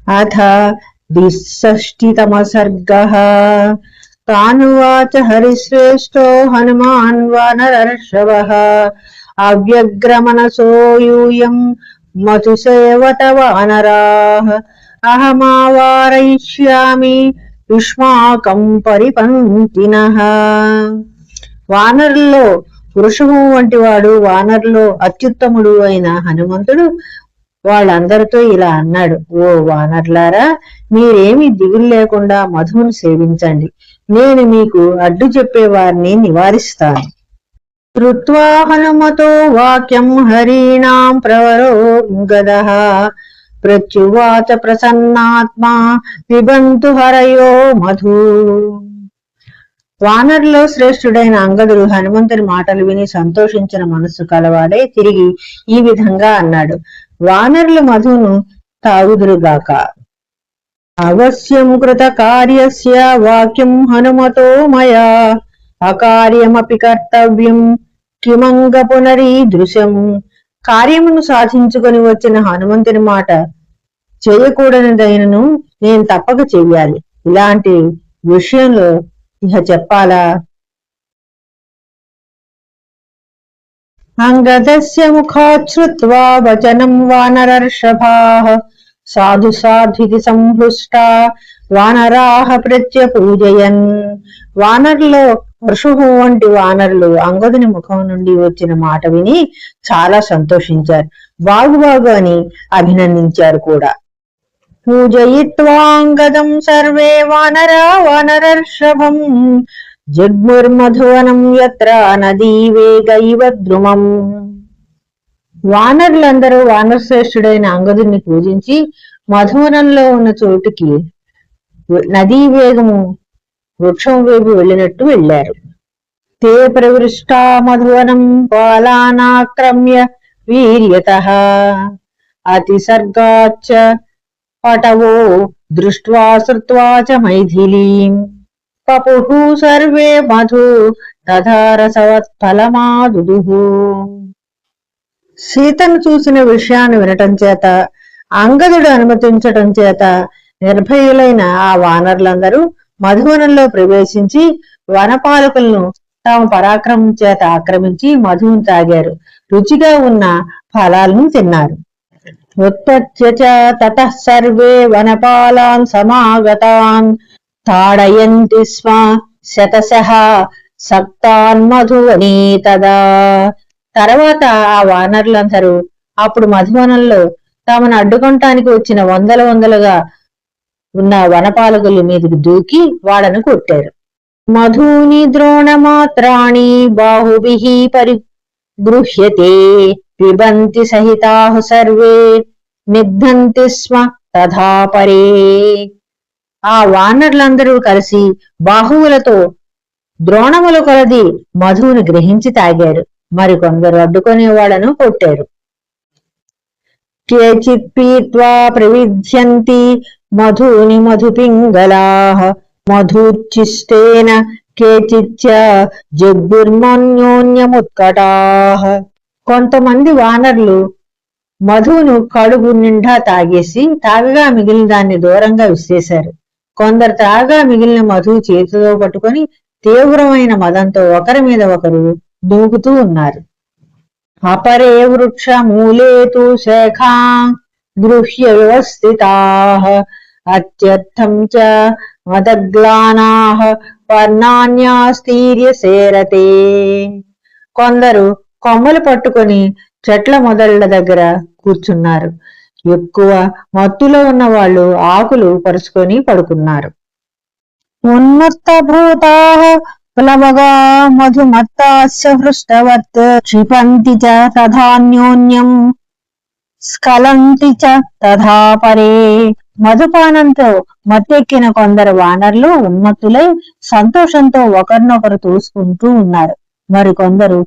अथ 62तमः सर्गः। तानुवाच हरिश्रेष्ठो हनुमान् वानरर्षभः अव्यग्रमनसो यूयम् मधुसेवत वानराः अहमावारयिष्यामि युष्माकम् परिपन्थिनः। వానరుల్లో పురుషము వంటి వాడు, వానరులో అత్యుత్తముడు అయిన హనుమంతుడు వాళ్ళందరితో ఇలా అన్నాడు: ఓ వానర్లారా, మీరేమి దిగులు లేకుండా మధువును సేవించండి. నేను మీకు అడ్డు చెప్పేవారిని నివారిస్తాను. శ్రుత్వా హనుమతో వాక్యం హరీణాం ప్రవరో గదః ప్రత్యువాచ ప్రసన్నాత్మా పిబంతు హరయో మధు. వానరులో శ్రేష్ఠుడైన అంగదుడు హనుమంతుని మాటలు విని సంతోషించిన మనస్సు కలవాడే తిరిగి ఈ విధంగా అన్నాడు: వానరుల మధును తాగుదురుగాక. అవశ్యం కృత కార్యస్య వాక్యం హనుమతో మయా అకార్యమపి కర్తవ్యం కిమంగ పునరీదృశం. కార్యమును సాధించుకొని వచ్చిన హనుమంతుని మాట చేయకూడనిదైనను నేను తప్పక చెయ్యాలి. ఇలాంటి విషయంలో ఇహ చెప్పాలా? అంగదస్య ముఖాత్ శ్రుత్వా వచనం వానరర్షభాః సాధు సాధ్వితి సంహృష్టా వానరాః ప్రత్యపూజయన్. వానరులో వృషభు వంటి వానరులు అంగదుని ముఖం నుండి వచ్చిన మాట విని చాలా సంతోషించారు. బాగు అని అభినందించారు కూడా. పూజయిత్వాంగదం సర్వే వానరా వానరర్షభం జగ్ముర్మధువనం యత్ర నదీ వేగైవ ద్రుమం. వానరులందరూ వానరశ్రేష్ఠుడైన అంగదుని పూజించి మధువనంలో ఉన్న చోటుకి నదీ వేగము వృక్షం వైపు వెళ్ళినట్టు వెళ్ళారు. తే ప్రవృష్టా మధువనం బాలానాక్రమ్య వీర్యతః అతిసర్గాచ్చ పటవో దృష్ట్వా శ్రుత్వా చ మైథిలీం పపుః సర్వే మధు తథా రసవత్ఫలమాదుదుః. సీతను చూసిన విషయాన్ని వినటం చేత, అంగదుడు అనుమతించటం చేత నిర్భయులైన ఆ వానరులందరూ మధువనంలో ప్రవేశించి వనపాలకులను తమ పరాక్రమం చేత ఆక్రమించి మధువును తాగారు. రుచిగా ఉన్న ఫలాలను తిన్నారు. ఉత్పత్య చ తతః సర్వే వనపాలాన్ సమాగతాన్ తాడయంతి స్మ శతశః సక్తాన్ మధువనీ తదా. తర్వాత ఆ వానరులందరూ అప్పుడు మధువనంలో తమను అడ్డుకొనటానికి వచ్చిన వందలుగా ఉన్న వనపాలకుల మీదకి దూకి వాళ్ళను కొట్టారు. మధూని ద్రోణమాత్రాణి బాహుభిః పరిగృహ్యతే పిబంతి సహితాః సర్వే నిఘ్నంతి స్మ తథా పరే. ఆ వానరులందరూ కలిసి బాహువులతో ద్రోణముల కొలది మధువును గ్రహించి తాగారు. మరికొందరు అడ్డుకునే వాళ్ళను కొట్టారు. కేచిత్ పీత్వా ప్రవిధ్యంతి మధూని మధుపింగళాః మధుచ్చిష్టేన కేచిచ్చ జగ్గుర్మన్యోన్యముత్కటాః. కొంతమంది వానరులు మధువును కడుపు నిండా తాగేసి తాగగా మిగిలిన దాన్ని దూరంగా విసిరేశారు. కొందరు తాగా మిగిలిన మధువు చేతితో పట్టుకొని తీవ్రమైన మదంతో ఒకరి మీద ఒకరు దూకుతూ ఉన్నారు. అపరే వృక్ష మూలే తు శేఖా గృహ్య వ్యవస్థితాః అత్యర్థం చ మదగ్లానాః పర్ణాన్యాస్తీర్య సేరతే. కొందరు కొమ్మలు పట్టుకొని చెట్ల మొదళ్ల దగ్గర కూర్చున్నారు. ఎక్కువ మత్తులో ఉన్న వాళ్ళు ఆకులు పరుచుకొని పడుకున్నారు. ఉన్మత్త భూతాః ప్లవగా మధుమత్తాస్య హృష్టవత్ క్షిపంతి చ తథాన్యోన్యం స్ఖలంతి చ తథా పరే. మధుపానంతో మత్తెక్కిన కొందరు వానరులు ఉన్మత్తులై సంతోషంతో ఒకరినొకరు తోసుకుంటూ ఉన్నారు. మరికొందరు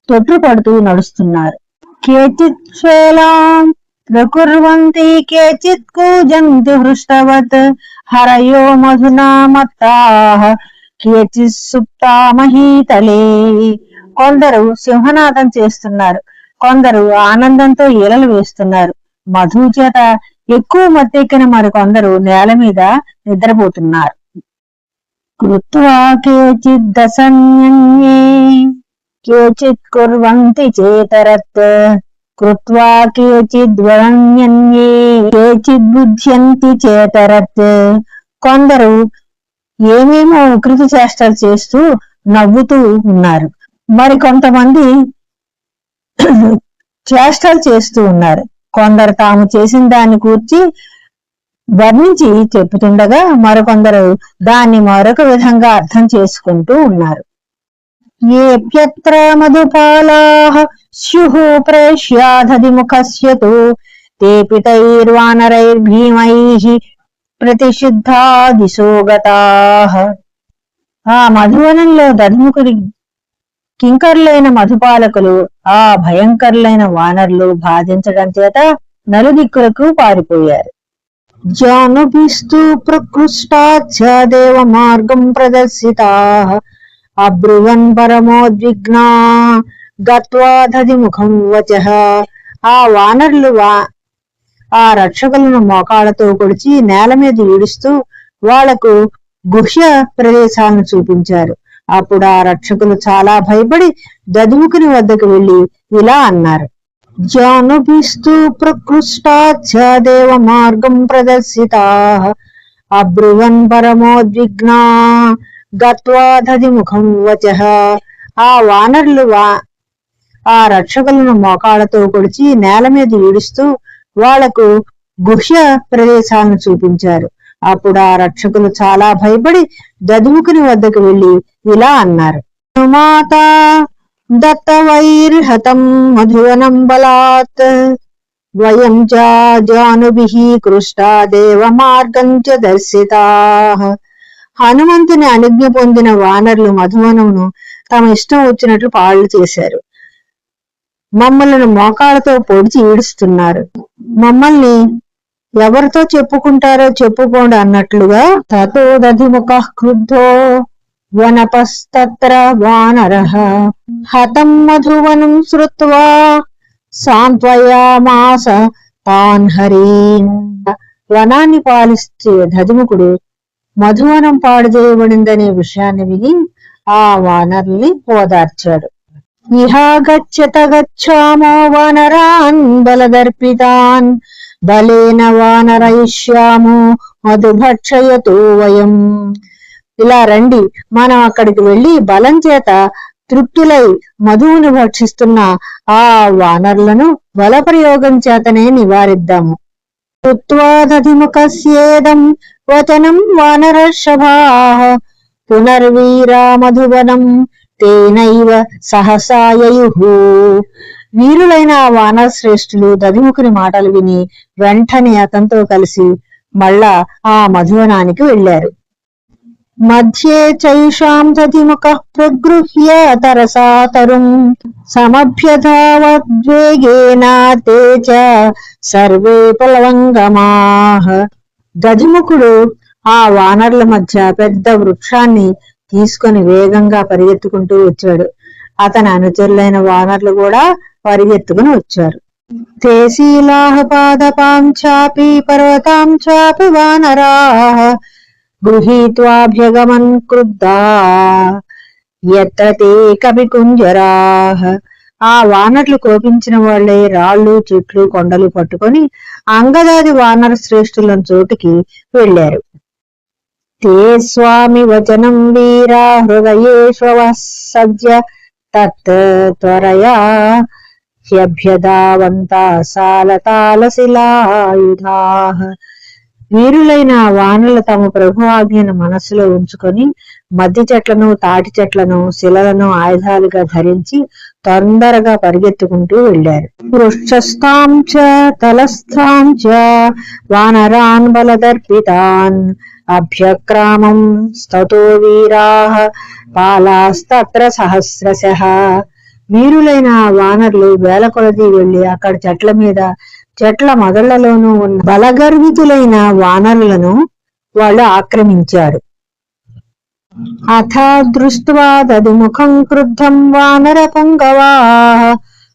తొట్రుపడుతూ నడుస్తున్నారు. కేచిత్ శ్వేలాం ప్రకుర్వంతి కేచిత్ కూజంతి హృష్టవత్ హరయో మధునా మత్తాః కేచిత్ సుప్తా మహీతలే. కొందరు సింహనాదం చేస్తున్నారు, కొందరు ఆనందంతో ఈలలు వేస్తున్నారు. మధువు చేత ఎక్కువ మత్తెక్కిన మరికొందరు నేల మీద నిద్రపోతున్నారు. కృత్వా కేచిద్దసన్యన్యే కేచిత్ కుర్వంతి చేతరత్ కృత్వా కేచిద్వన్యన్యే కేచిద్బుధ్యంతి చేతరత్. కొందరు ఏమేమో వికృతి చేష్టలు చేస్తూ నవ్వుతూ ఉన్నారు, మరికొంతమంది చేష్టలు చేస్తూ ఉన్నారు. కొందరు తాము చేసిన దాన్ని కూర్చి వర్ణించి చెప్పుతుండగా మరికొందరు దాన్ని మరొక విధంగా అర్థం చేసుకుంటూ ఉన్నారు. ఏప్యత్ర మధుపాలాః స్యుః ప్రేష్యాధధిముఖస్యతు తేపితైర్వానరైర్భీమైః ప్రతిషిద్ధా దిశో గతాః. ఆ మధువనంలో దధిముఖుడి కింకరులైన మధుపాలకులు ఆ భయంకరులైన వానరులు బాధించడం చేత నలుదిక్కులకు పారిపోయారు. జానుభిస్తు ప్రకృష్టాచ్చ దేవ మార్గం ప్రదర్శితాః అబ్రువన్ పరమోద్విగ్నా గత్వా దధిముఖం వచః. ఆ వానరులు ఆ రక్షకులను మోకాళ్లతో కొడిచి నేల మీద ఈడుస్తూ వాళ్లకు గుహ్య ప్రదేశాలను చూపించారు. అప్పుడు ఆ రక్షకులు చాలా భయపడి దధిముఖుని వద్దకు వెళ్లి ఇలా అన్నారు. జానుభిస్తు ప్రకృష్టాచ్చ దేవ మార్గం ప్రదర్శితాః అబ్రువన్ పరమోద్విగ్నా గత్వా దధిముఖం వచః. ఆ వానరులు ఆ రక్షకులను మోకాళ్లతో కొడిచి నేల మీద ఈడుస్తూ వాళ్లకు గుహ్య ప్రదేశాలను చూపించారు. అప్పుడు ఆ రక్షకులు చాలా భయపడి దధిముఖుని వద్దకు వెళ్లి ఇలా అన్నారు. మాత దత్తవైర్హతం మధువనం బలాత్ వయం చ జానుభిః కృష్టా దేవ మార్గం చ దర్శితాః. హనుమంతుని అనుజ్ఞ పొందిన వానరులు మధువనమును తమ ఇష్టం వచ్చినట్లు పాళ్ళు చేశారు. మమ్మల్ని మోకాళ్లతో పొడిచి ఈడుస్తున్నారు. మమ్మల్ని ఎవరితో చెప్పుకుంటారో చెప్పుకోండి అన్నట్లుగా. తతో దధిముఖః క్రుద్ధో వనపస్తత్ర వానరః హతం మధువనం శ్రుత్వా సాంత్వయామాస తాన్ హరీన్. వనాన్ని పాలిస్తే దధిముఖుడు మధువనం పాడు చేయబడిందనే విషయాన్ని విని ఆ వానరుల్ని ఓదార్చాడు. ఇహా గచ్చత గచ్చామో వానరాన్ బలదర్పితాన్ బలేన వానరయిష్యామో మధుభక్షయతో వయం. ఇలా రండి, మనం అక్కడికి వెళ్లి బలం చేత తృప్తులై మధువును భక్షిస్తున్న ఆ వానరులను బలప్రయోగం చేతనే నివారిద్దాము. కృత్వాదధిముఖస్యేదం వచనం వానరర్షభాః పునర్వీరా మధువనం తేనైవ సహసాయయుః. వీరులైన ఆ వానర శ్రేష్ఠులు దధిముఖుని మాటలు విని వెంటనే అతనితో కలిసి మళ్ళా ఆ మధువనానికి వెళ్లారు. మధ్యే చైషాం దధిముఖః ప్రగృహ్య తరసా తరుం సమభ్యధావద్వేగేన తే చ సర్వే ప్లవంగమాః. దధిముఖుడు ఆ వానరుల మధ్య పెద్ద వృక్షాన్ని తీసుకొని వేగంగా పరిగెత్తుకుంటూ వచ్చాడు. అతని అనుచరులైన వానరులు కూడా పరిగెత్తుకుని వచ్చారు. తే శీలాః పాదపాం చాపి పర్వతాం చాపి వానరాః గృహీత్వాభ్యగమన్ క్రుద్ధా యత్ర తే కపికుంజరాః. ఆ వానరులు కోపించిన వాళ్లే రాళ్లు చెట్లు కొండలు పట్టుకొని అంగదాది వానర శ్రేష్ఠులను చోటుకి వెళ్లారు. తే స్వామి వచనం వీరా హృదయేష్వసజ్య తత్ త్వరయా హ్యభ్యధావంతా సాలతాలశిలాయుధాః. వీరులైన వానరులు తమ ప్రభు ఆజ్ఞను మనస్సులో ఉంచుకొని మద్ది చెట్లను తాటి చెట్లను శిలలను ఆయుధాలుగా ధరించి తొందరగా పరిగెత్తుకుంటూ వెళ్లారు. వృక్షస్థాం చ తలస్థాం చ వానరాన్ బలదర్పితాన్ అభ్యక్రామం స్తతో వీరాః పాలాస్తత్ర సహస్రశః. వీరులైన వానరులు వేల కొలది వెళ్లి అక్కడ చెట్ల మీద చెట్ల మొదళ్లలోనూ ఉన్న బలగర్వితులైన వానరులను వాళ్ళు ఆక్రమించారు. అథ దృష్ట్వా దధిముఖం క్రుద్ధం వానర పుంగవాః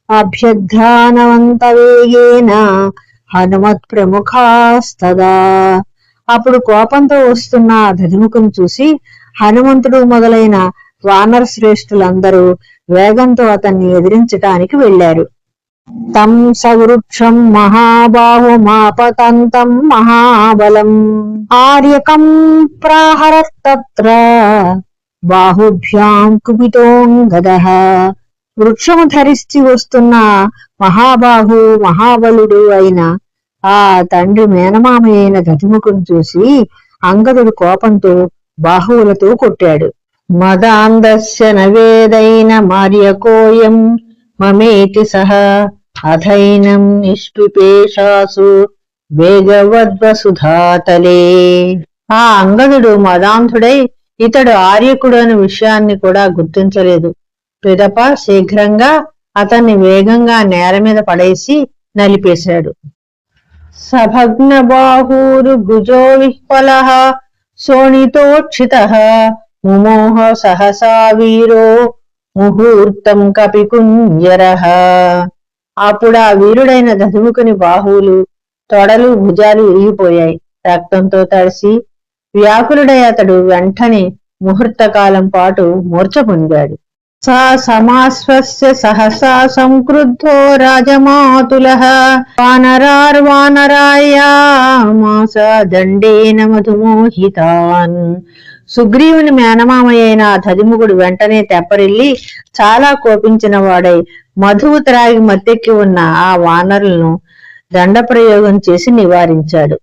అభ్యగ్ధానవంత వేగేన హనుమత్ ప్రముఖాస్తదా. అప్పుడు కోపంతో వస్తున్న దధిముఖుని చూసి హనుమంతుడు మొదలైన వానర శ్రేష్ఠులందరూ వేగంతో అతన్ని ఎదిరించటానికి వెళ్లారు. తం సవృక్షం మహాబాహుమాపతంతం మహాబలం ఆర్యకం ప్రాహరత్తత్ర బాహుభ్యాం కుపితోంగదః. వృక్షము ధరించి వస్తున్న మహాబలుడు అయిన ఆ తండ్రి మేనమామ అయిన దధిముఖుని చూసి అంగదుడు కోపంతో బాహువులతో కొట్టాడు. మదాంధస్య నవేదైన మార్యకోయం మమేతి సహ అధైనం నిష్పిపేషాసు వేగవద్వసుధాతలే. ఆ అంగదుడు మదాంధుడై ఇతడు ఆర్యకుడు అనే విషయాన్ని కూడా గుర్తించలేదు. పిదప శీఘ్రంగా అతన్ని వేగంగా నేల మీద పడేసి నలిపేశాడు. సభగ్న బాహూరు భుజో విహ్వలః శోణితోక్షితః ముమోహ సహసా వీరో ముహూర్తం కపికుంజరః. అప్పుడు ఆ వీరుడైన దధిముఖుని బాహువులు, తొడలు, భుజాలు ఇరిగిపోయాయి. రక్తంతో తడిసి వ్యాకులుడై అతడు వెంటనే ముహూర్తకాలం పాటు మూర్ఛ పొందాడు. సా సమాశ్వస్య సహసా సంక్రుద్ధో రాజమాతులః వానరార్వానరాయామాస దండేన మధుమోహితాన్. సుగ్రీవుని మేనమామయైన దధిముఖుడు వెంటనే తెప్పరిల్లి చాలా కోపించిన వాడై మధువు త్రాగి మత్తెక్కి ఉన్న ఆ వానరులను దండప్రయోగం చేసి నివారించాడు.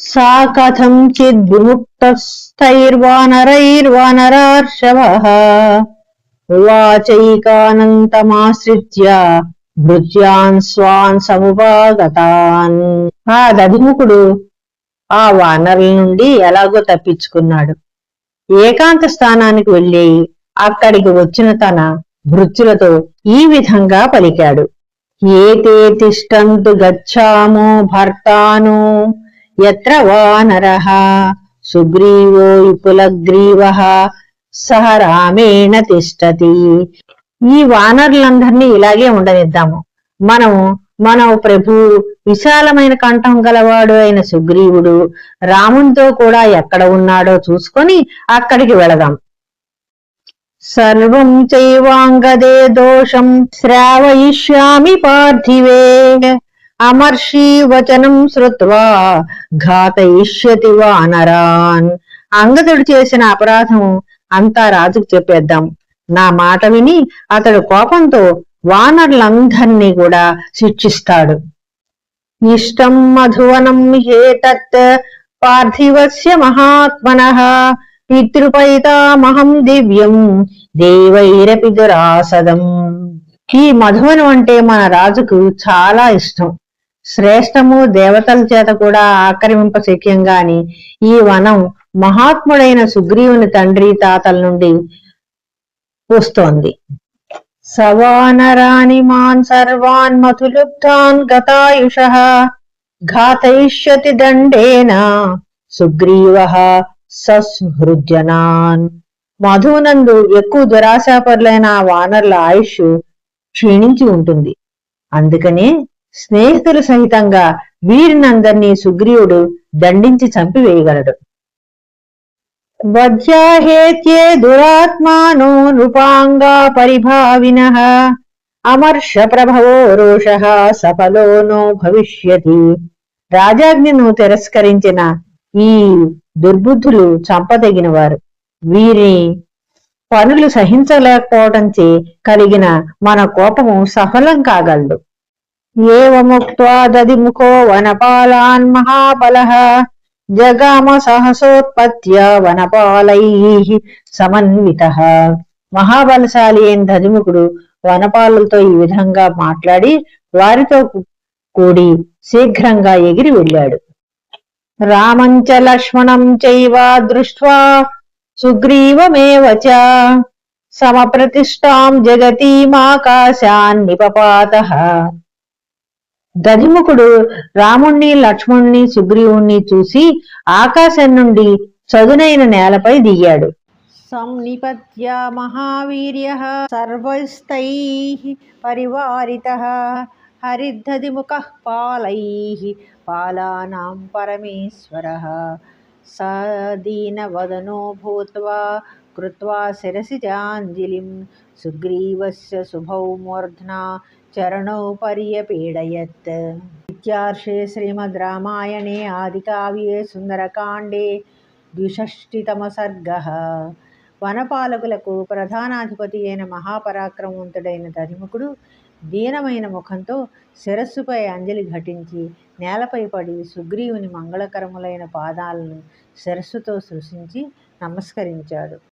సా కథం చిద్ విముక్తస్థైర్వానరైర్వానరార్షవః ఉవాచైకానంతమాశ్రిత్య భృత్యాన్ స్వాన్ సముపాగతాన్. ఆ దధిముఖుడు ఆ వానరుల నుండి ఎలాగో తప్పించుకున్నాడు. ఏకాంత స్థానానికి వెళ్లి అక్కడికి వచ్చిన తన భృత్యులతో ఈ విధంగా పలికాడు. ఏతే తిష్టంతు గచ్చామో భర్తాను యత్ర వానరః సుగ్రీవో విపులగ్రీవః సహ రామేణ తిష్టతి. ఈ వానరులందరినీ ఇలాగే ఉండనిద్దాము. మన ప్రభు విశాలమైన కంఠం గలవాడు అయిన సుగ్రీవుడు రామునితో కూడా ఎక్కడ ఉన్నాడో చూసుకొని అక్కడికి వెళదాం. సర్వం చైవాంగదే దోషం శ్రావయిష్యామి పార్థివే అమర్షి వచనం శ్రుత్వా ఘాతయిష్యతి వానరాన్. అంగదుడు చేసిన అపరాధం అంతా రాజుకు చెప్పేద్దాం. నా మాట విని అతడు కోపంతో వానరులందరినీ కూడా శిక్షిస్తాడు. ఇష్టం మధువనం హేతత్ పార్థివస్య మహాత్మనః పితృపైతామహం దివ్యం దేవైరపి దురాసదం. ఈ మధువనం అంటే మన రాజుకు చాలా ఇష్టం. శ్రేష్టము, దేవతల చేత కూడా ఆక్రమింపశక్యం గాని ఈ వనం మహాత్ముడైన సుగ్రీవుని తండ్రి తాతల నుండి వస్తోంది. సవానరాని మాన్ సర్వాన్ మధులుబ్ధాన్ గతాయుషః ఘాతయిష్యతి దండేన సుగ్రీవః సస్హృజనాన్. మధువునందు ఎక్కువ దురాశాపరులైన ఆ వానరుల ఆయుష్ క్షీణించి ఉంటుంది. అందుకనే స్నేహితుల సహితంగా వీరినందరినీ సుగ్రీవుడు దండించి చంపివేయగలడు. వధ్యాహేత్యే దురాత్మానో నృపాంగా పరిభావినః అమర్ష ప్రభవో రోషః సఫలో నో భవిష్యతి. రాజాజ్ఞను తిరస్కరించిన ఈ దుర్బుద్ధులు చంపదగిన వారు. వీరి పనులు సహించలేకపోవటంచే కలిగిన మన కోపము సఫలం కాగలదు. ఏవముక్త్వా దధిముఖో వనపాలాన్ మహాబలః జగామ సహసోత్పత్య వనపాలైః సమన్వితః. మహాబలశాలి అయిన దధిముఖుడు వనపాలతో ఈ విధంగా మాట్లాడి వారితో కూడి శీఘ్రంగా ఎగిరి వెళ్ళాడు. రామంచ లక్ష్మణం చైవ దృష్ట్వా సుగ్రీవమేవ చ సమప్రతిష్టాం జగతీమాకాశాన్ నిపపాతః. దధిముఖుడు రాముణ్ణి, లక్ష్మణుణ్ణి, సుగ్రీవుణ్ణి చూసి ఆకాశం నుండి చదునైన నేలపై దిగాడు. సంనిపత్య మహావీర్యః సర్వస్తైః పరివారితః హరిదధిముఖః పాలైః పాలానాం పరమేశ్వరः స దీనవదనో భూత్వా కృత్వా శిరసి జాంజలిం సుగ్రీవస్య శుభౌ మూర్ధ్నా చరణౌ పర్యపీడయత్. ఇత్యార్షే శ్రీమద్ రామాయణే ఆదికావ్యే సుందరకాండే ద్విషష్టితమః సర్గః. వనపాలకులకు ప్రధానాధిపతి అయిన మహాపరాక్రమవంతుడైన దధిముఖుడు దీనమైన ముఖంతో శిరస్సుపై అంజలి ఘటించి నేలపై పడి సుగ్రీవుని మంగళకరములైన పాదాలను శిరస్సుతో స్పృశించి నమస్కరించాడు.